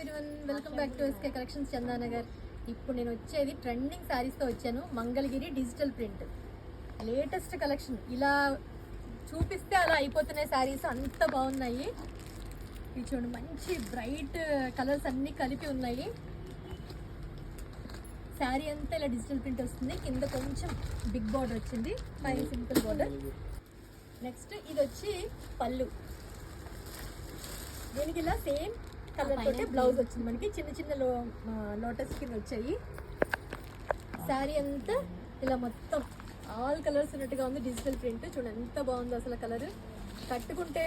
Everyone, welcome back to SK collections Chandanagar. ఇప్పుడు నేను వచ్చేది ట్రెండింగ్ శారీస్తో వచ్చాను. Mangalagiri digital print latest collection. ఇలా చూపిస్తే అలా అయిపోతున్నాయి శారీస్, అంత బాగున్నాయి. ఇవి చూడండి, మంచి బ్రైట్ కలర్స్ అన్నీ కలిపి ఉన్నాయి. శారీ అంతా ఇలా డిజిటల్ ప్రింట్ వస్తుంది. కింద కొంచెం బిగ్ బార్డర్ వచ్చింది, పైన సింపుల్ బార్డర్. నెక్స్ట్ ఇది వచ్చి పళ్ళు. దీనికి ఇలా సేమ్ కలర్ తోటే బ్లౌజ్ వచ్చింది. మనకి చిన్న చిన్న లోటస్ కింద వచ్చాయి. శారీ అంతా ఇలా మొత్తం ఆల్ కలర్స్ ఉన్నట్టుగా ఉంది. డిజిటల్ ప్రింట్ చూడండి ఎంత బాగుందో అసలు. కలర్ కట్టుకుంటే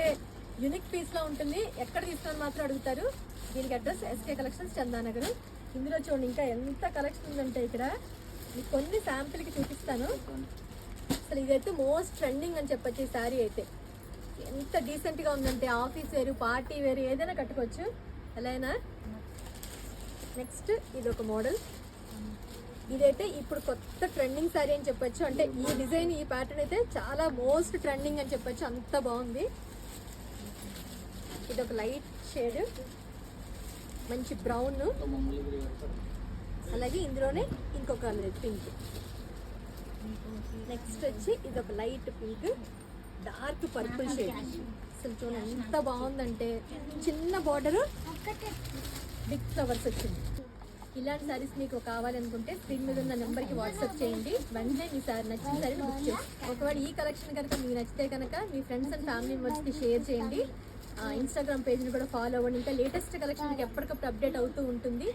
యూనిక్ పీస్లా ఉంటుంది. ఎక్కడ తీసుకొని మాత్రం అడుగుతారు. దీనికి అడ్రస్ ఎస్కే కలెక్షన్స్ చందానగర్. ఇందులో చూడండి ఇంకా ఎంత కలెక్షన్ ఉందంటే ఇక్కడ మీకు కొన్ని శాంపిల్కి చూపిస్తాను. అసలు ఇదైతే మోస్ట్ ట్రెండింగ్ అని చెప్పచ్చు. ఈ శారీ అయితే ఎంత డీసెంట్గా ఉందంటే ఆఫీస్ వేరు, పార్టీ వేరు, ఏదైనా కట్టుకోవచ్చు ఎలా అయినా. నెక్స్ట్ ఇది ఒక మోడల్. ఇదైతే ఇప్పుడు కొత్త ట్రెండింగ్ శారీ అని చెప్పొచ్చు. అంటే ఈ డిజైన్, ఈ ప్యాటర్న్ అయితే చాలా మోస్ట్ ట్రెండింగ్ అని చెప్పొచ్చు. అంత బాగుంది. ఇది ఒక లైట్ షేడ్, మంచి బ్రౌన్, అలాగే ఇందులోనే ఇంకొక కలర్ పింక్. నెక్స్ట్ వచ్చి ఇది ఒక light pink, dark purple shade. అసలు చూడండి ఎంత బాగుందంటే చిన్న బార్డర్, బిగ్ ఫ్లవర్స్ వచ్చింది. ఇలాంటి సారీస్ మీకు కావాలనుకుంటే స్క్రీన్ మీద ఉన్న నెంబర్కి వాట్సాప్ చేయండి. వెంటనే మీ సారీ నచ్చిన సారీ బుక్ చేయండి. ఒకవేళ ఈ కలెక్షన్ కనుక మీకు నచ్చితే కనుక మీ ఫ్రెండ్స్ అండ్ ఫ్యామిలీ మెంబర్స్కి షేర్ చేయండి. ఇన్స్టాగ్రామ్ పేజ్ని కూడా ఫాలో అవ్వండి. ఇంకా లేటెస్ట్ కలెక్షన్ మీకు ఎప్పటికప్పుడు అప్డేట్ అవుతూ ఉంటుంది.